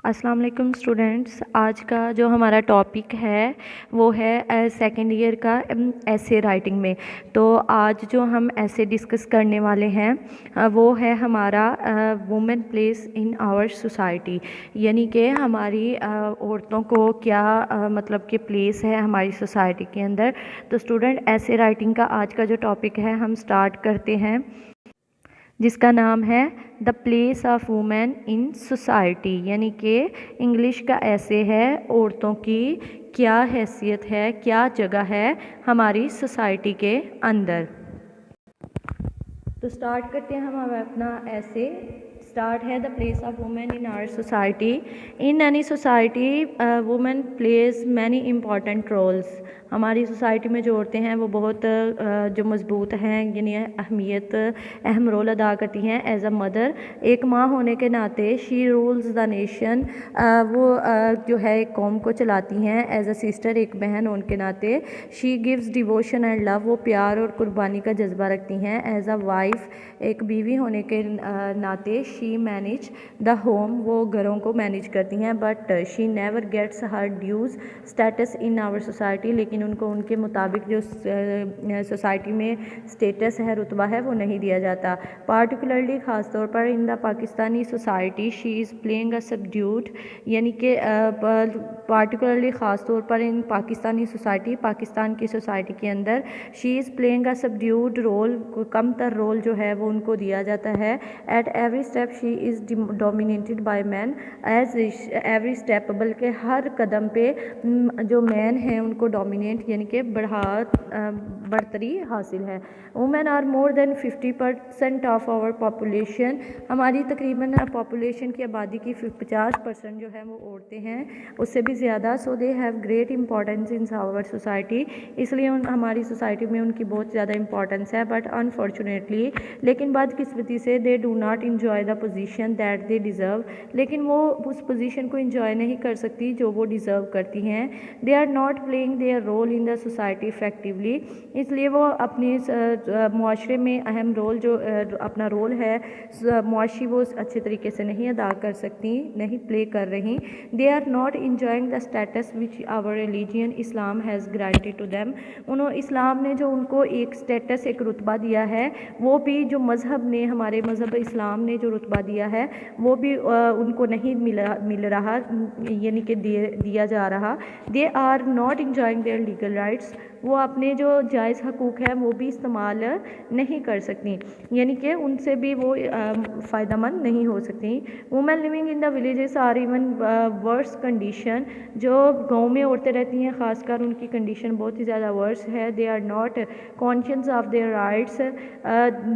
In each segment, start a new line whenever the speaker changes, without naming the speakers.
अस्सलाम वालेकुम स्टूडेंट्स। आज का जो हमारा टॉपिक है वो है सेकेंड ईयर का ऐसे राइटिंग में। तो आज जो हम ऐसे डिस्कस करने वाले हैं वो है हमारा women place in our society, यानी कि हमारी औरतों को क्या मतलब कि प्लेस है हमारी सोसाइटी के अंदर। तो स्टूडेंट ऐसे राइटिंग का आज का जो टॉपिक है हम स्टार्ट करते हैं, जिसका नाम है the place of women in society, यानी कि इंग्लिश का ऐसे है औरतों की क्या हैसियत है, क्या जगह है हमारी सोसाइटी के अंदर। तो स्टार्ट करते हैं हम अपना ऐसे। स्टार्ट है the place of women in our society. In any society women plays many important roles. हमारी सोसाइटी में जो औरतें हैं वो बहुत जो मजबूत हैं, यानी अहम रोल अदा करती हैं। एज अ मदर, एक माँ होने के नाते शी रूल्स द नेशन, वो जो है एक कौम को चलाती हैं। एज अ सिस्टर, एक बहन होने के नाते she gives devotion and love, वो प्यार और कुर्बानी का जज्बा रखती हैं। एज अ वाइफ, एक बीवी होने के नाते शी मैनेज द होम, वो घरों को मैनेज करती हैं। But she never gets her dues status in our society, लेकिन उनको उनके मुताबिक जो सोसाइटी में स्टेटस है, रुतबा है, वो नहीं दिया जाता। पार्टिकुलरली ख़ास तौर पर in the Pakistani society she is playing a subdued, यानी कि पार्टिकुलरली ख़ास तौर पर इन पाकिस्तानी सोसाइटी, पाकिस्तान की सोसाइटी के अंदर she is playing a subdued role, कम तर रोल जो है वो उनको दिया जाता है। At every step she is dominated by man, as every step, बल्कि हर कदम पे जो मैन हैं उनको डोमिनेट यानी कि बढ़तरी हासिल है। Women are more than 50% of our population, हमारी तकरीबन पॉपुलेशन की आबादी की 50% जो है वो औरतें हैं, उससे भी ज़्यादा। So they have great importance in our society, इसलिए हमारी सोसाइटी में उनकी बहुत ज़्यादा इंपॉर्टेंस है। बट अनफॉर्चुनेटली, लेकिन बदकिस्मती से, they do not enjoy the position that they deserve, लेकिन वो उस पोजीशन को इंजॉय नहीं कर सकती जो वो डिज़र्व करती हैं। They are not playing their role in the society effectively, इसलिए वो अपने मुआशरे में अहम रोल जो अपना रोल है मुआशी, वो अच्छे तरीके से नहीं अदा कर सकती, नहीं प्ले कर रही। They are not enjoying the status which our religion Islam has granted to them, उन्होंने इस्लाम ने जो उनको एक स्टेटस, एक रुतबा दिया है, वो भी जो मज़हब ने, हमारे मज़हब इस्लाम ने जो रुतबा दिया है वो भी उनको नहीं मिल रहा, यानी कि दिया जा रहा। They are not enjoying their legal rights, वो अपने जो जायज़ हकूक़ हैं वो भी इस्तेमाल नहीं कर सकती, यानी कि उनसे भी वो फ़ायदेमंद नहीं हो सकती। Women living in the villages are even worse condition, जो गांव में औरतें रहती हैं ख़ासकर उनकी कंडीशन बहुत ही ज़्यादा वर्स है। They are not conscious of their rights,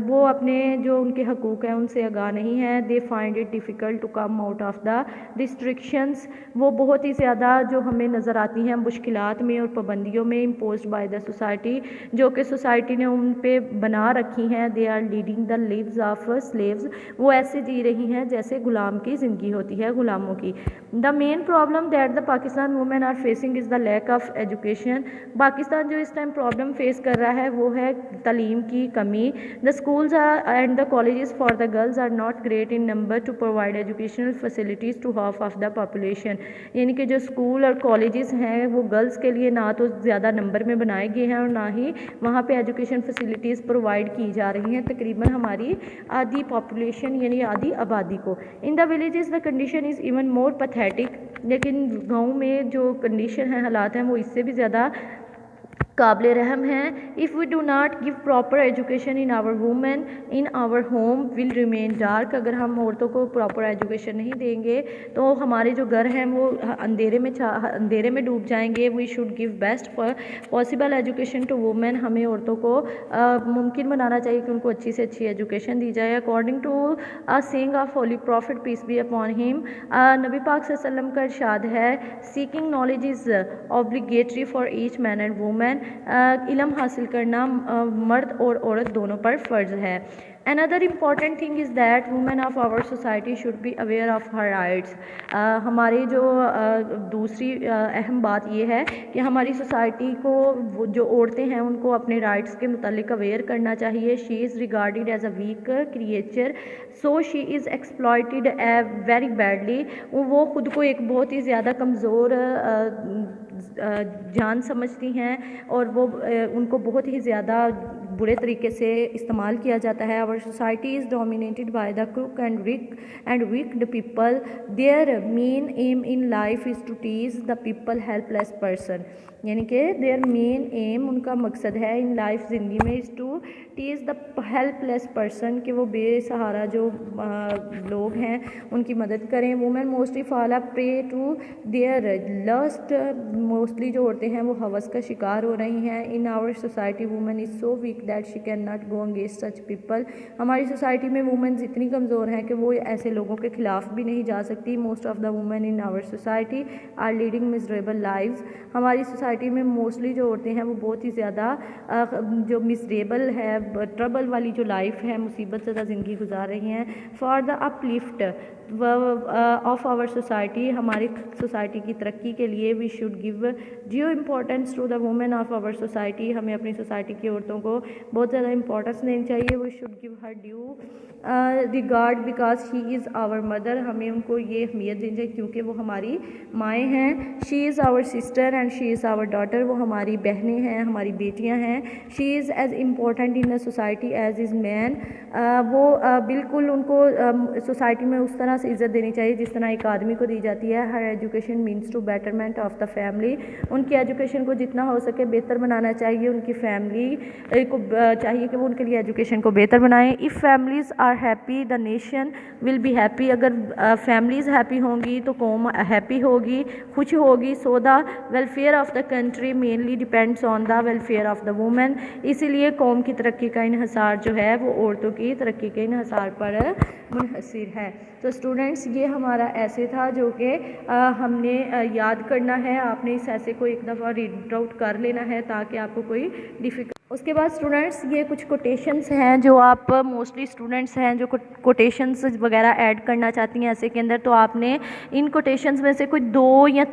वो अपने जो उनके हकूक़ हैं उनसे आगाह नहीं है। They find it difficult to come out of the restrictions, वो बहुत ही ज़्यादा जो हमें नज़र आती हैं मुश्किलात में और पाबंदियों में, इम्पोज्ड बाय द सोसाइटी, जो कि सोसाइटी ने उन पे बना रखी हैं। They are leading the lives of slaves, वो ऐसे जी रही हैं जैसे गुलाम की ज़िंदगी होती है, गुलामों की। The main problem that the Pakistan women are facing is the lack of education, Pakistan जो इस टाइम प्रॉब्लम फेस कर रहा है वो है तालीम की कमी। The schools and the colleges for the girls are not great in number to provide educational facilities to half of the population, यानी कि जो स्कूल और कॉलेजेस हैं वो गर्ल्स के लिए ना तो ज़्यादा नंबर में बनाए गए हैं और ना ही वहाँ पे एजुकेशन फैसिलिटीज़ प्रोवाइड की जा रही हैं तकरीबन हमारी आधी पॉपुलेशन यानी आधी आबादी को। इन the villages the condition is even more pathetic, लेकिन गाँव में जो कंडीशन है, हालात हैं, वो इससे भी ज़्यादा काबिल रहम हैं। If we do not give proper education in our women in our home will remain dark, अगर हम औरतों को प्रॉपर एजुकेशन नहीं देंगे तो हमारे जो घर हैं वो अंधेरे में डूब जाएंगे। We should give best possible education to women, हमें औरतों को मुमकिन बनाना चाहिए कि उनको अच्छी से अच्छी एजुकेशन दी जाए। According to a saying of holy prophet peace be upon him, नबी पाक सल्लल्लाहु अलैहि वसल्लम का इरशाद है, seeking knowledge is obligatory for each man and women, इल्म हासिल करना मर्द और औरत दोनों पर फ़र्ज़ है। Another important thing is that women of our society should be aware of her rights. हमारी जो दूसरी अहम बात ये है कि हमारी सोसाइटी को जो औरतें हैं उनको अपने राइट्स के मुतालिक अवेयर करना चाहिए. She is regarded as a weak creature, so she is exploited very badly. वो ख़ुद को एक बहुत ही ज़्यादा कमज़ोर जान समझती हैं और वो उनको बहुत ही ज़्यादा बुरे तरीके से इस्तेमाल किया जाता है. Our society is dominated by the crook and wicked people. Their main aim in life is to tease the people helpless person. यानी कि देयर मेन एम, उनका मकसद है इन लाइफ ज़िंदगी में, is to tease the helpless person, कि वो बेसहारा जो लोग हैं उनकी मदद करें. Women mostly fall up prey to their lust. Mostly जो औरतें हैं वो हवस का शिकार हो रही हैं. In our society women is so weak that she can not go against such people. हमारी सोसाइटी में वुमेन्स इतनी कमज़ोर हैं कि वो ऐसे लोगों के ख़िलाफ़ भी नहीं जा सकती. Most of the women in our society are leading miserable lives. हमारी सोसाइटी में मोस्टली जो औरतें हैं वो बहुत ही ज़्यादा जो मिसरेबल है, ट्रबल वाली जो लाइफ है, मुसीबत ज़्यादा ज़िंदगी गुजार रही हैं. For the uplift of our society, हमारी सोसाइटी की तरक्की के लिए we should give due importance to the women of our society. हमें अपनी सोसाइटी की औरतों को बहुत ज़्यादा इंपॉर्टेंस देनी चाहिए. We should give her due regard because she is our mother. हमें उनको ये अहमियत देनी चाहिए क्योंकि वो हमारी माएँ हैं. She is our sister and she is our daughter. वो हमारी बहनें हैं, हमारी बेटियां हैं. She is as important in the society as is man. वो बिल्कुल उनको सोसाइटी में उस तरह से इज़्ज़त देनी चाहिए जिस तरह एक आदमी को दी जाती है. Her education means to betterment of the family. उनकी एजुकेशन को जितना हो सके बेहतर बनाना चाहिए. उनकी फैमिली को चाहिए कि वो उनके लिए एजुकेशन को बेहतर बनाएं. If families are happy the nation will be happy. अगर फैमिलीज़ हैप्पी होंगी तो कौम हैप्पी होगी, खुश होगी. So the welfare of the country mainly depends on the welfare of the women. इसीलिए कौम की तरक्की का इन्हिसार जो है वो औरतों की तरक्की के इन्हिसार पर मुनहसर है. तो स्टूडेंट्स, ये हमारा ऐसे था जो कि हमने याद करना है. आपने इस ऐसे को एक दफ़ा रीड आउट कर लेना है ताकि आपको कोई डिफ़िकल्ट. उसके बाद स्टूडेंट्स, ये कुछ कोटेशंस हैं जो आप मोस्टली स्टूडेंट्स हैं जो कोटेशंस वगैरह ऐड करना चाहती हैं ऐसे के अंदर. तो आपने इन कोटेशंस में से कुछ दो या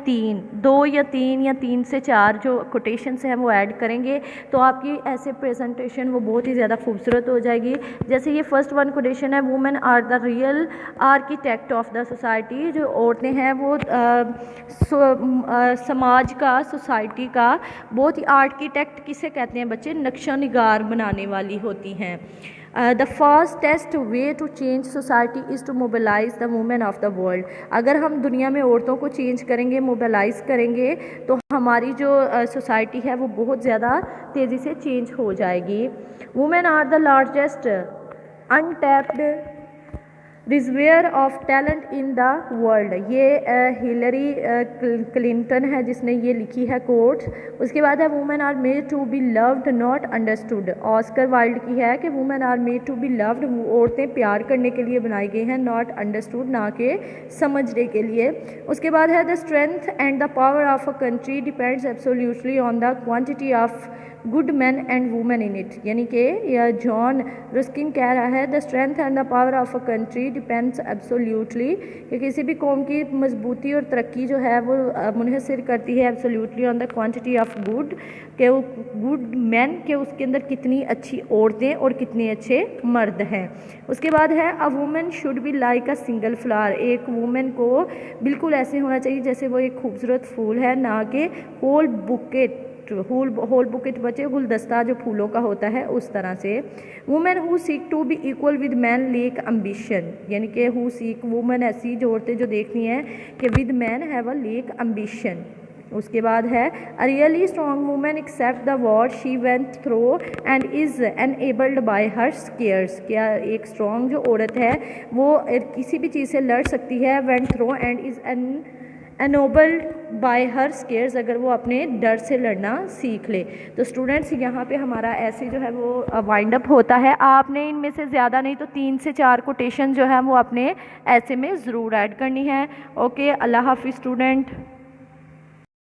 तीन से चार जो कोटेशंस हैं वो ऐड करेंगे तो आपकी ऐसे प्रेजेंटेशन वो बहुत ही ज़्यादा खूबसूरत हो जाएगी. जैसे ये फर्स्ट वन कोटेशन है, women are the real architect of the society. जो औरतें हैं वो समाज का, सोसाइटी का बहुत ही, आर्किटेक्ट किसे कहते हैं बच्चे, नक्शा निगार बनाने वाली होती हैं. The fastest way to change society is to mobilise the women of the world. अगर हम दुनिया में औरतों को चेंज करेंगे, मोबिलाइज़ करेंगे तो हमारी जो सोसाइटी है वो बहुत ज़्यादा तेज़ी से चेंज हो जाएगी. Women are the largest untapped reservoir of talent in the world. ये हिलरी क्लिंटन है जिसने ये लिखी है कोट. उसके बाद है women are made to be loved not understood. Oscar Wilde की है कि women are made to be loved, औरतें प्यार करने के लिए बनाई गई हैं, नॉट अंडरस्टूड, ना कि समझने के लिए. उसके बाद है the strength and the power of a country depends absolutely on the quantity of good man and women in it. यानी कि यह जॉन रस्किन कह रहा है the strength and the power of a country depends absolutely, कि किसी भी कौम की मजबूती और तरक्की जो है वो मुनहसर करती है absolutely on the quantity of good, के वो गुड मैन के उसके अंदर कितनी अच्छी औरतें और कितने अच्छे मर्द हैं. उसके बाद है a woman should be like a single flower. एक वुमेन को बिल्कुल ऐसे होना चाहिए जैसे वो एक खूबसूरत फूल है, ना कि होल बुकेट. होल बुकेट बचे गुलदस्ता जो फूलों का होता है उस तरह से. Women who seek to be equal with man lack ambition. यानी कि हु सीक, वुमेन ऐसी जो औरतें जो देखनी हैं कि with man have a lack ambition. उसके बाद है a really strong women accept the war she went through and is enabled by her scars. क्या एक स्ट्रॉन्ग जो औरत है वो किसी भी चीज़ से लड़ सकती है, went through and is ennobled by her scars, अगर वो अपने डर से लड़ना सीख ले. तो स्टूडेंट्स, यहाँ पे हमारा ऐसे जो है वो वाइंड अप होता है. आपने इनमें से ज़्यादा नहीं तो 3 से 4 कोटेशन जो है वो अपने ऐसे में ज़रूर ऐड करनी है. ओके, अल्लाह हाफिज़ स्टूडेंट.